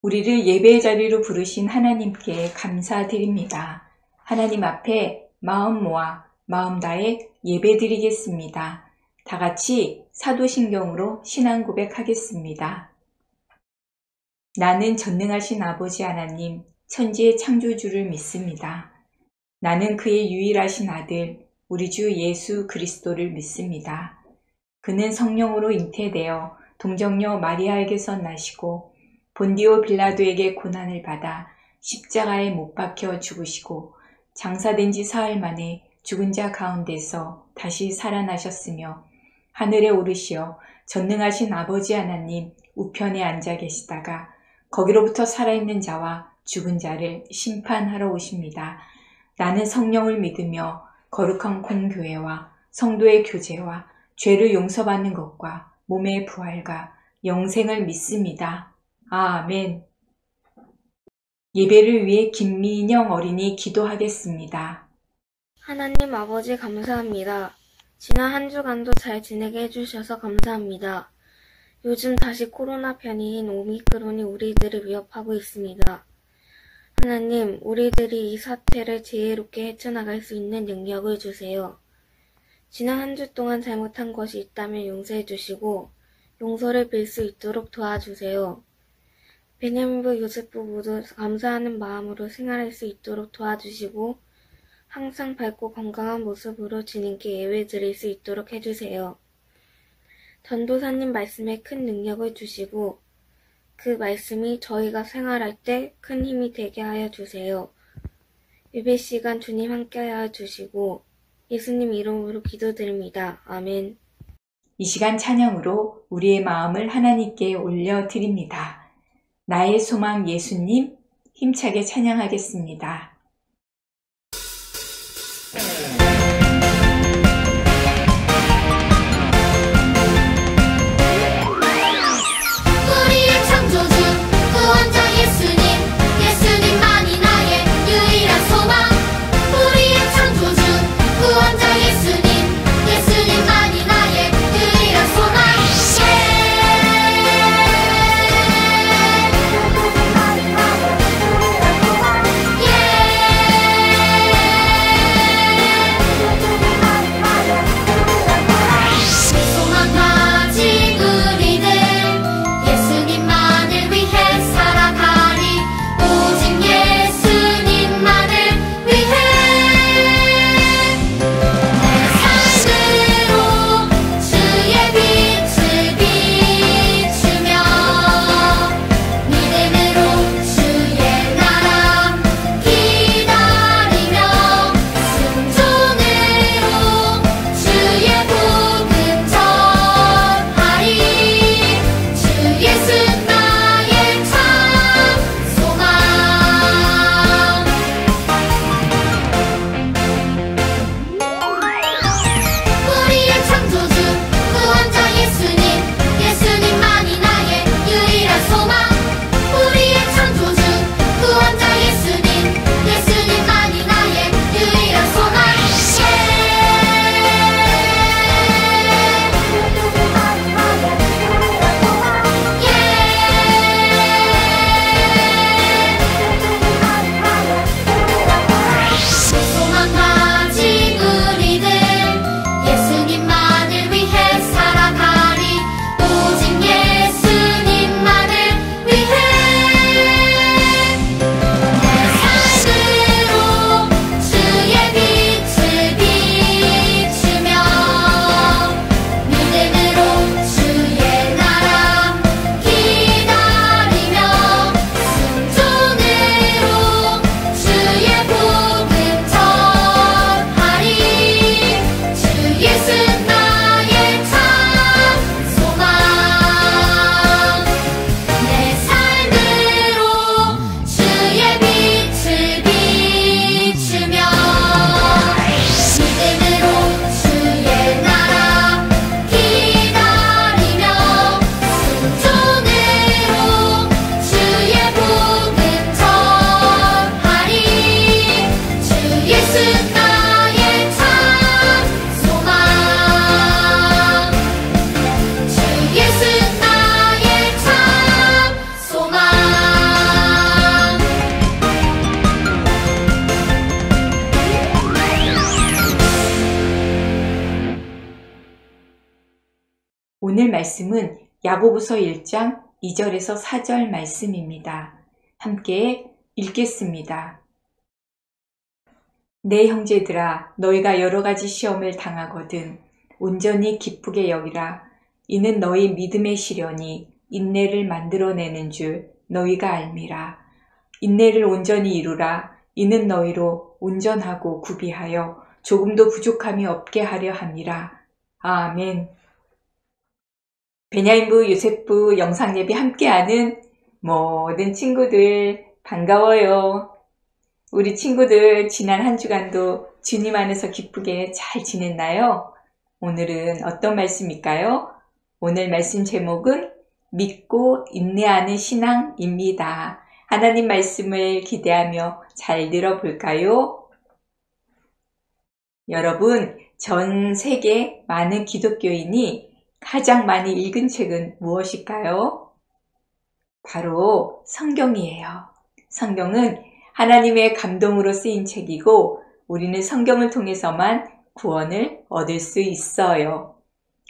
우리를 예배의 자리로 부르신 하나님께 감사드립니다. 하나님 앞에 마음 모아 마음 다해 예배드리겠습니다. 다 같이 사도신경으로 신앙 고백하겠습니다. 나는 전능하신 아버지 하나님, 천지의 창조주를 믿습니다. 나는 그의 유일하신 아들, 우리 주 예수 그리스도를 믿습니다. 그는 성령으로 잉태되어 동정녀 마리아에게서 나시고 본디오 빌라도에게 고난을 받아 십자가에 못 박혀 죽으시고 장사된 지 사흘 만에 죽은 자 가운데서 다시 살아나셨으며 하늘에 오르시어 전능하신 아버지 하나님 우편에 앉아 계시다가 거기로부터 살아있는 자와 죽은 자를 심판하러 오십니다. 나는 성령을 믿으며 거룩한 공교회와 성도의 교제와 죄를 용서받는 것과 몸의 부활과 영생을 믿습니다. 아멘. 예배를 위해 김민영 어린이 기도하겠습니다. 하나님 아버지 감사합니다. 지난 한 주간도 잘 지내게 해주셔서 감사합니다. 요즘 다시 코로나 변이인 오미크론이 우리들을 위협하고 있습니다. 하나님, 우리들이 이 사태를 지혜롭게 헤쳐나갈 수 있는 능력을 주세요. 지난 한 주 동안 잘못한 것이 있다면 용서해 주시고 용서를 빌 수 있도록 도와주세요. 베냐민부 요셉부 모두 감사하는 마음으로 생활할 수 있도록 도와주시고 항상 밝고 건강한 모습으로 주님께 예배 드릴 수 있도록 해주세요. 전도사님 말씀에 큰 능력을 주시고 그 말씀이 저희가 생활할 때 큰 힘이 되게 하여 주세요. 예배 시간 주님 함께하여 주시고 예수님 이름으로 기도드립니다. 아멘. 이 시간 찬양으로 우리의 마음을 하나님께 올려드립니다. 나의 소망 예수님 힘차게 찬양하겠습니다. Yeah. 오늘 말씀은 야고보서 1장 2절에서 4절 말씀입니다. 함께 읽겠습니다. 내 형제들아, 너희가 여러 가지 시험을 당하거든 온전히 기쁘게 여기라. 이는 너희 믿음의 시련이 인내를 만들어내는 줄 너희가 알미라. 인내를 온전히 이루라. 이는 너희로 온전하고 구비하여 조금도 부족함이 없게 하려 함이라. 아멘. 베냐민부 요셉부 영상예배 함께하는 모든 친구들 반가워요. 우리 친구들 지난 한 주간도 주님 안에서 기쁘게 잘 지냈나요? 오늘은 어떤 말씀일까요? 오늘 말씀 제목은 믿고 인내하는 신앙입니다. 하나님 말씀을 기대하며 잘 들어볼까요? 여러분, 전 세계 많은 기독교인이 가장 많이 읽은 책은 무엇일까요? 바로 성경이에요. 성경은 하나님의 감동으로 쓰인 책이고 우리는 성경을 통해서만 구원을 얻을 수 있어요.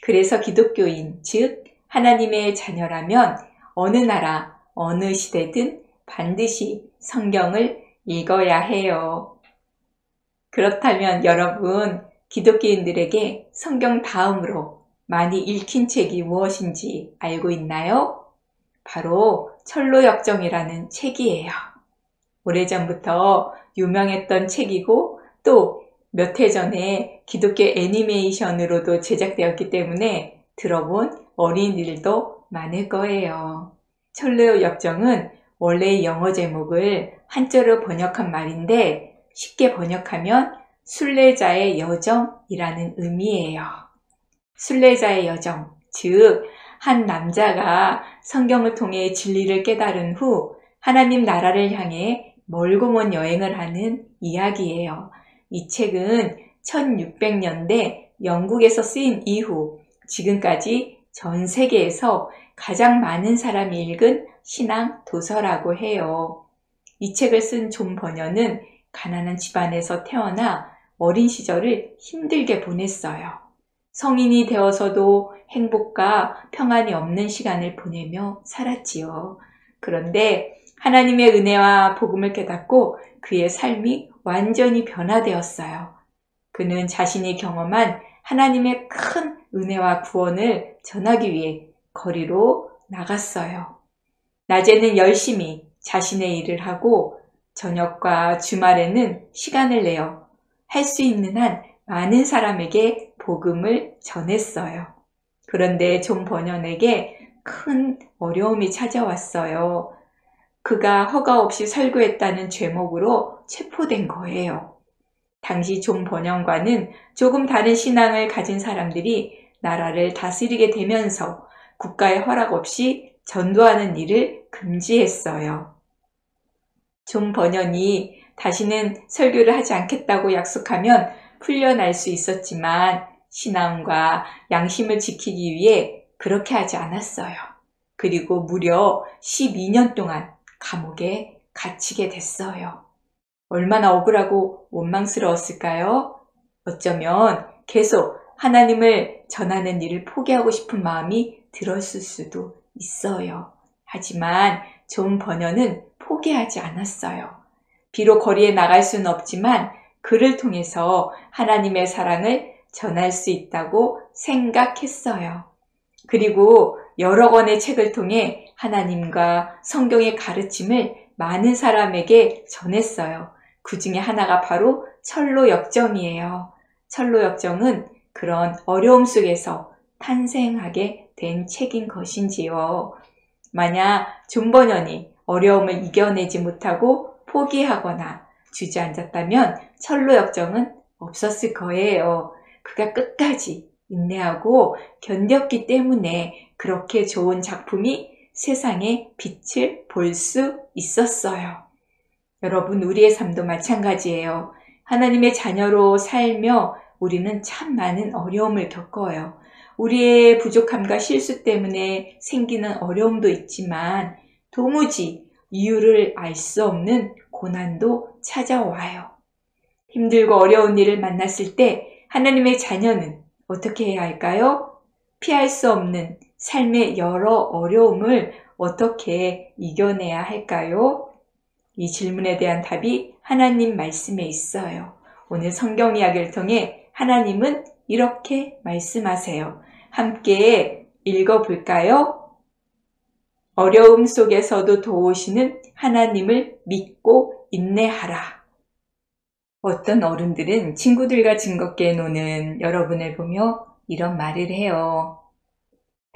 그래서 기독교인, 즉 하나님의 자녀라면 어느 나라, 어느 시대든 반드시 성경을 읽어야 해요. 그렇다면 여러분, 기독교인들에게 성경 다음으로 많이 읽힌 책이 무엇인지 알고 있나요? 바로 철로역정이라는 책이에요. 오래전부터 유명했던 책이고 또 몇 해 전에 기독교 애니메이션으로도 제작되었기 때문에 들어본 어린이들도 많을 거예요. 철로역정은 원래 영어 제목을 한자로 번역한 말인데 쉽게 번역하면 순례자의 여정이라는 의미예요. 순례자의 여정, 즉 한 남자가 성경을 통해 진리를 깨달은 후 하나님 나라를 향해 멀고 먼 여행을 하는 이야기예요. 이 책은 1600년대 영국에서 쓰인 이후 지금까지 전 세계에서 가장 많은 사람이 읽은 신앙 도서라고 해요. 이 책을 쓴 존 버녀는 가난한 집안에서 태어나 어린 시절을 힘들게 보냈어요. 성인이 되어서도 행복과 평안이 없는 시간을 보내며 살았지요. 그런데 하나님의 은혜와 복음을 깨닫고 그의 삶이 완전히 변화되었어요. 그는 자신이 경험한 하나님의 큰 은혜와 구원을 전하기 위해 거리로 나갔어요. 낮에는 열심히 자신의 일을 하고 저녁과 주말에는 시간을 내어 할 수 있는 한 많은 사람에게 복음을 전했어요. 그런데 존 버년에게 큰 어려움이 찾아왔어요. 그가 허가 없이 설교했다는 죄목으로 체포된 거예요. 당시 존 버년과는 조금 다른 신앙을 가진 사람들이 나라를 다스리게 되면서 국가의 허락 없이 전도하는 일을 금지했어요. 존 버년이 다시는 설교를 하지 않겠다고 약속하면 풀려날 수 있었지만 신앙과 양심을 지키기 위해 그렇게 하지 않았어요. 그리고 무려 12년 동안 감옥에 갇히게 됐어요. 얼마나 억울하고 원망스러웠을까요? 어쩌면 계속 하나님을 전하는 일을 포기하고 싶은 마음이 들었을 수도 있어요. 하지만 존 버년은 포기하지 않았어요. 비록 거리에 나갈 수는 없지만 그를 통해서 하나님의 사랑을 전할 수 있다고 생각했어요. 그리고 여러 권의 책을 통해 하나님과 성경의 가르침을 많은 사람에게 전했어요. 그 중에 하나가 바로 철로역정이에요. 철로역정은 그런 어려움 속에서 탄생하게 된 책인 것인지요. 만약 존 버년이 어려움을 이겨내지 못하고 포기하거나 주저앉았다면 철로역정은 없었을 거예요. 그가 끝까지 인내하고 견뎠기 때문에 그렇게 좋은 작품이 세상에 빛을 볼 수 있었어요. 여러분, 우리의 삶도 마찬가지예요. 하나님의 자녀로 살며 우리는 참 많은 어려움을 겪어요. 우리의 부족함과 실수 때문에 생기는 어려움도 있지만 도무지 이유를 알 수 없는 고난도 찾아와요. 힘들고 어려운 일을 만났을 때 하나님의 자녀는 어떻게 해야 할까요? 피할 수 없는 삶의 여러 어려움을 어떻게 이겨내야 할까요? 이 질문에 대한 답이 하나님 말씀에 있어요. 오늘 성경 이야기를 통해 하나님은 이렇게 말씀하세요. 함께 읽어볼까요? 어려움 속에서도 도우시는 하나님을 믿고 인내하라. 어떤 어른들은 친구들과 즐겁게 노는 여러분을 보며 이런 말을 해요.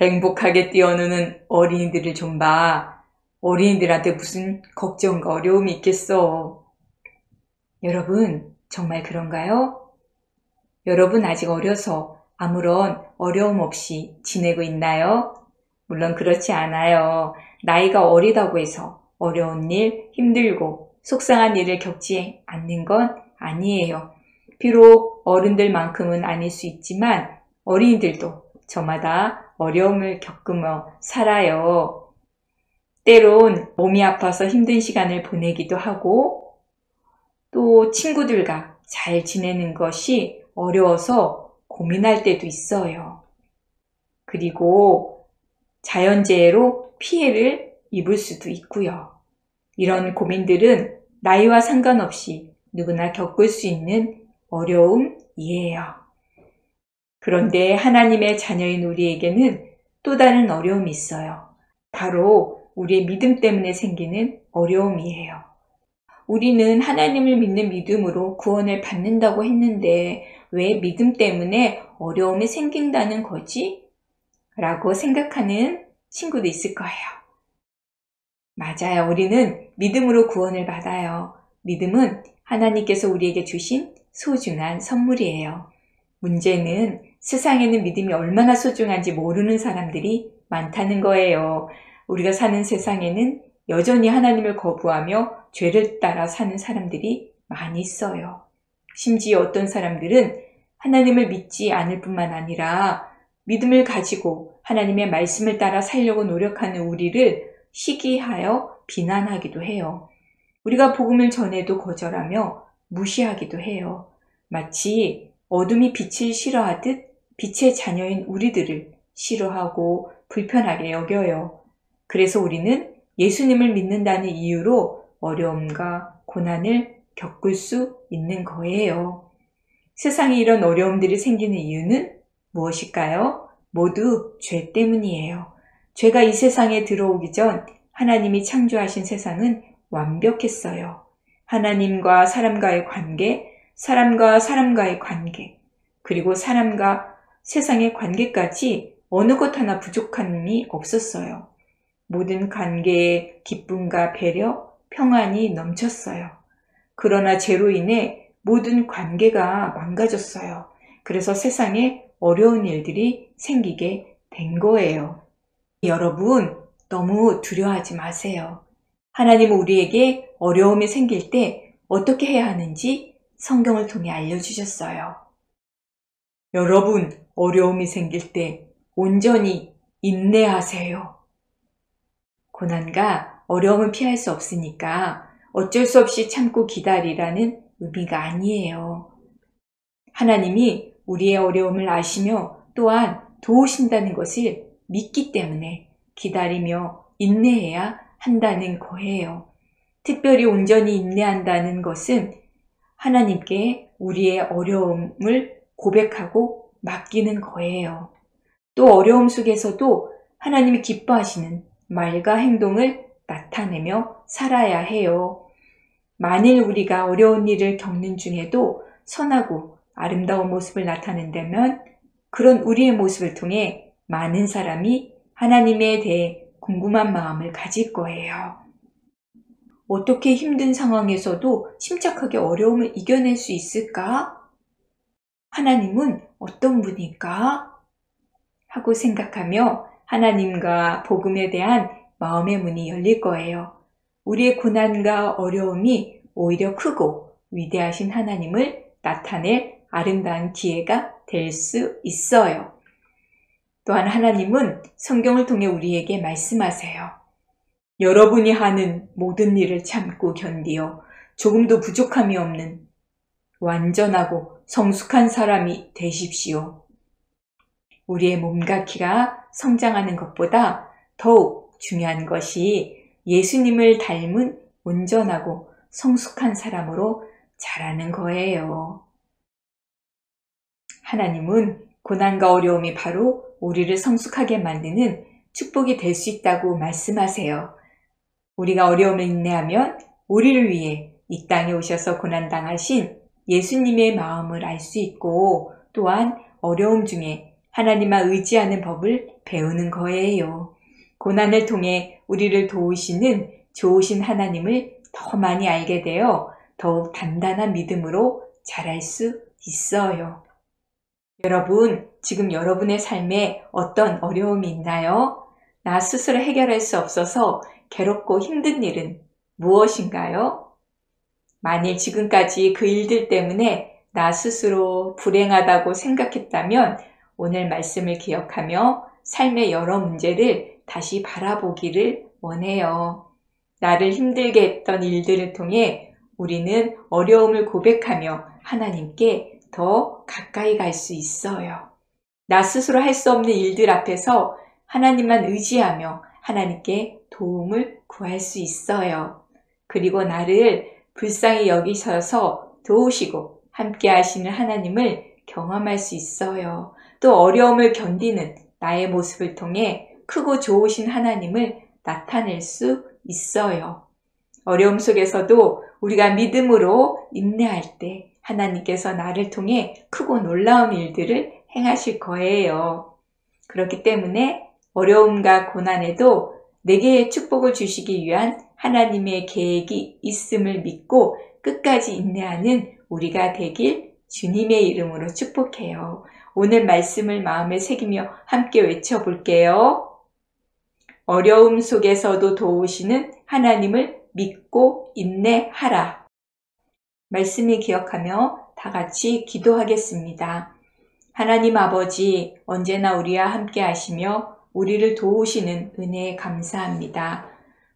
행복하게 뛰어노는 어린이들을 좀 봐. 어린이들한테 무슨 걱정과 어려움이 있겠어. 여러분, 정말 그런가요? 여러분 아직 어려서 아무런 어려움 없이 지내고 있나요? 물론 그렇지 않아요. 나이가 어리다고 해서 어려운 일, 힘들고 속상한 일을 겪지 않는 건 아니에요. 비록 어른들만큼은 아닐 수 있지만 어린이들도 저마다 어려움을 겪으며 살아요. 때론 몸이 아파서 힘든 시간을 보내기도 하고 또 친구들과 잘 지내는 것이 어려워서 고민할 때도 있어요. 그리고 자연재해로 피해를 입을 수도 있고요. 이런 고민들은 나이와 상관없이 누구나 겪을 수 있는 어려움이에요. 그런데 하나님의 자녀인 우리에게는 또 다른 어려움이 있어요. 바로 우리의 믿음 때문에 생기는 어려움이에요. 우리는 하나님을 믿는 믿음으로 구원을 받는다고 했는데 왜 믿음 때문에 어려움이 생긴다는 거지? 라고 생각하는 친구도 있을 거예요. 맞아요. 우리는 믿음으로 구원을 받아요. 믿음은 하나님께서 우리에게 주신 소중한 선물이에요. 문제는 세상에는 믿음이 얼마나 소중한지 모르는 사람들이 많다는 거예요. 우리가 사는 세상에는 여전히 하나님을 거부하며 죄를 따라 사는 사람들이 많이 있어요. 심지어 어떤 사람들은 하나님을 믿지 않을 뿐만 아니라 믿음을 가지고 하나님의 말씀을 따라 살려고 노력하는 우리를 시기하여 비난하기도 해요. 우리가 복음을 전해도 거절하며 무시하기도 해요. 마치 어둠이 빛을 싫어하듯 빛의 자녀인 우리들을 싫어하고 불편하게 여겨요. 그래서 우리는 예수님을 믿는다는 이유로 어려움과 고난을 겪을 수 있는 거예요. 세상에 이런 어려움들이 생기는 이유는 무엇일까요? 모두 죄 때문이에요. 죄가 이 세상에 들어오기 전 하나님이 창조하신 세상은 완벽했어요. 하나님과 사람과의 관계, 사람과 사람과의 관계, 그리고 사람과 세상의 관계까지 어느 것 하나 부족함이 없었어요. 모든 관계에 기쁨과 배려, 평안이 넘쳤어요. 그러나 죄로 인해 모든 관계가 망가졌어요. 그래서 세상에 어려운 일들이 생기게 된 거예요. 여러분, 너무 두려워하지 마세요. 하나님은 우리에게 어려움이 생길 때 어떻게 해야 하는지 성경을 통해 알려주셨어요. 여러분, 어려움이 생길 때 온전히 인내하세요. 고난과 어려움을 피할 수 없으니까 어쩔 수 없이 참고 기다리라는 의미가 아니에요. 하나님이 우리의 어려움을 아시며 또한 도우신다는 것을 믿기 때문에 기다리며 인내해야 한다는 거예요. 특별히 온전히 인내한다는 것은 하나님께 우리의 어려움을 고백하고 맡기는 거예요. 또 어려움 속에서도 하나님이 기뻐하시는 말과 행동을 나타내며 살아야 해요. 만일 우리가 어려운 일을 겪는 중에도 선하고 아름다운 모습을 나타낸다면 그런 우리의 모습을 통해 많은 사람이 하나님에 대해 궁금한 마음을 가질 거예요. 어떻게 힘든 상황에서도 침착하게 어려움을 이겨낼 수 있을까? 하나님은 어떤 분일까? 하고 생각하며 하나님과 복음에 대한 마음의 문이 열릴 거예요. 우리의 고난과 어려움이 오히려 크고 위대하신 하나님을 나타낼 아름다운 기회가 될 수 있어요. 또한 하나님은 성경을 통해 우리에게 말씀하세요. 여러분이 하는 모든 일을 참고 견디어 조금도 부족함이 없는 완전하고 성숙한 사람이 되십시오. 우리의 몸과 키가 성장하는 것보다 더욱 중요한 것이 예수님을 닮은 온전하고 성숙한 사람으로 자라는 거예요. 하나님은 고난과 어려움이 바로 우리를 성숙하게 만드는 축복이 될 수 있다고 말씀하세요. 우리가 어려움을 인내하면 우리를 위해 이 땅에 오셔서 고난당하신 예수님의 마음을 알 수 있고 또한 어려움 중에 하나님만 의지하는 법을 배우는 거예요. 고난을 통해 우리를 도우시는 좋으신 하나님을 더 많이 알게 되어 더욱 단단한 믿음으로 자랄 수 있어요. 여러분, 지금 여러분의 삶에 어떤 어려움이 있나요? 나 스스로 해결할 수 없어서 괴롭고 힘든 일은 무엇인가요? 만일 지금까지 그 일들 때문에 나 스스로 불행하다고 생각했다면 오늘 말씀을 기억하며 삶의 여러 문제를 다시 바라보기를 원해요. 나를 힘들게 했던 일들을 통해 우리는 어려움을 고백하며 하나님께 더 가까이 갈 수 있어요. 나 스스로 할 수 없는 일들 앞에서 하나님만 의지하며 하나님께 도움을 구할 수 있어요. 그리고 나를 불쌍히 여기셔서 도우시고 함께 하시는 하나님을 경험할 수 있어요. 또 어려움을 견디는 나의 모습을 통해 크고 좋으신 하나님을 나타낼 수 있어요. 어려움 속에서도 우리가 믿음으로 인내할 때 하나님께서 나를 통해 크고 놀라운 일들을 행하실 거예요. 그렇기 때문에 어려움과 고난에도 내게 축복을 주시기 위한 하나님의 계획이 있음을 믿고 끝까지 인내하는 우리가 되길 주님의 이름으로 축복해요. 오늘 말씀을 마음에 새기며 함께 외쳐볼게요. 어려움 속에서도 도우시는 하나님을 믿고 인내하라. 말씀을 기억하며 다 같이 기도하겠습니다. 하나님 아버지, 언제나 우리와 함께 하시며 우리를 도우시는 은혜에 감사합니다.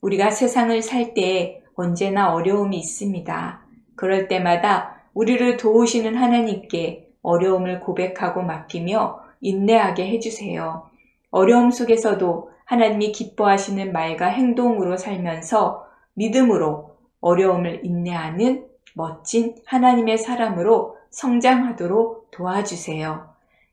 우리가 세상을 살 때 언제나 어려움이 있습니다. 그럴 때마다 우리를 도우시는 하나님께 어려움을 고백하고 맡기며 인내하게 해주세요. 어려움 속에서도 하나님이 기뻐하시는 말과 행동으로 살면서 믿음으로 어려움을 인내하는 멋진 하나님의 사람으로 성장하도록 도와주세요.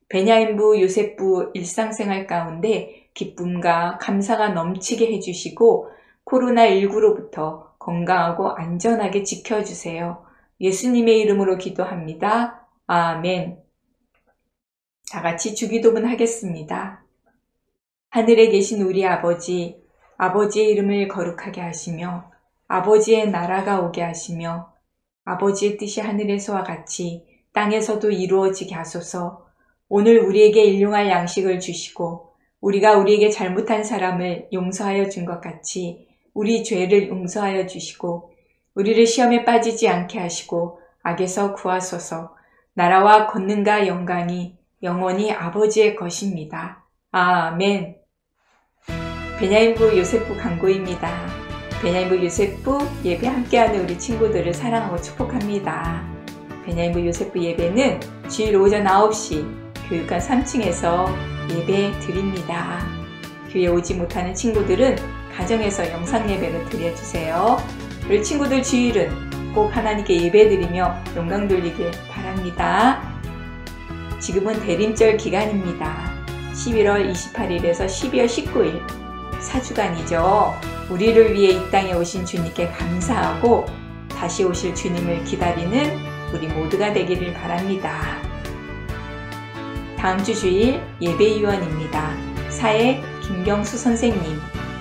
베냐민부 요셉부 일상생활 가운데 기쁨과 감사가 넘치게 해주시고 코로나19로부터 건강하고 안전하게 지켜주세요. 예수님의 이름으로 기도합니다. 아멘. 다 같이 주기도문 하겠습니다. 하늘에 계신 우리 아버지, 아버지의 이름을 거룩하게 하시며 아버지의 나라가 오게 하시며 아버지의 뜻이 하늘에서와 같이 땅에서도 이루어지게 하소서. 오늘 우리에게 일용할 양식을 주시고 우리가 우리에게 잘못한 사람을 용서하여 준 것 같이 우리 죄를 용서하여 주시고 우리를 시험에 빠지지 않게 하시고 악에서 구하소서. 나라와 권능과 영광이 영원히 아버지의 것입니다. 아멘. 베냐민부 요셉부 강고입니다. 베냐민부 요셉부 예배 함께하는 우리 친구들을 사랑하고 축복합니다. 베냐민부 요셉부 예배는 주일 오전 9시 교육관 3층에서 예배 드립니다. 교회 오지 못하는 친구들은 가정에서 영상 예배로 드려주세요. 우리 친구들 주일은 꼭 하나님께 예배 드리며 영광 돌리길 바랍니다. 지금은 대림절 기간입니다. 11월 28일에서 12월 19일 4주간이죠. 우리를 위해 이 땅에 오신 주님께 감사하고 다시 오실 주님을 기다리는 우리 모두가 되기를 바랍니다. 다음 주 주일 예배위원입니다. 사회 김경수 선생님,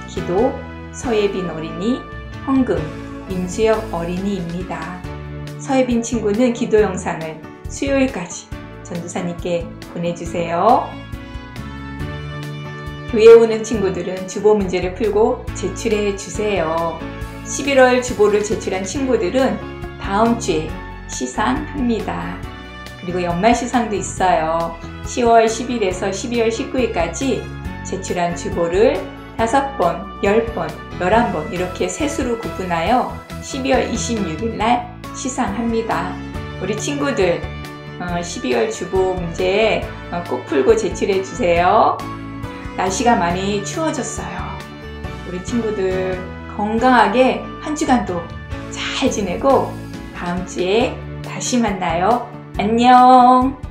기도 서예빈 어린이, 헌금 임수혁 어린이입니다. 서예빈 친구는 기도 영상을 수요일까지 전도사님께 보내주세요. 교회에 오는 친구들은 주보 문제를 풀고 제출해 주세요. 11월 주보를 제출한 친구들은 다음 주에 시상합니다. 그리고 연말 시상도 있어요. 10월 10일에서 12월 19일까지 제출한 주보를 5번, 10번, 11번 이렇게 세수로 구분하여 12월 26일 날 시상합니다. 우리 친구들 12월 주보 문제 꼭 풀고 제출해 주세요. 날씨가 많이 추워졌어요. 우리 친구들 건강하게 한 주간도 잘 지내고 다음 주에 다시 만나요. 안녕.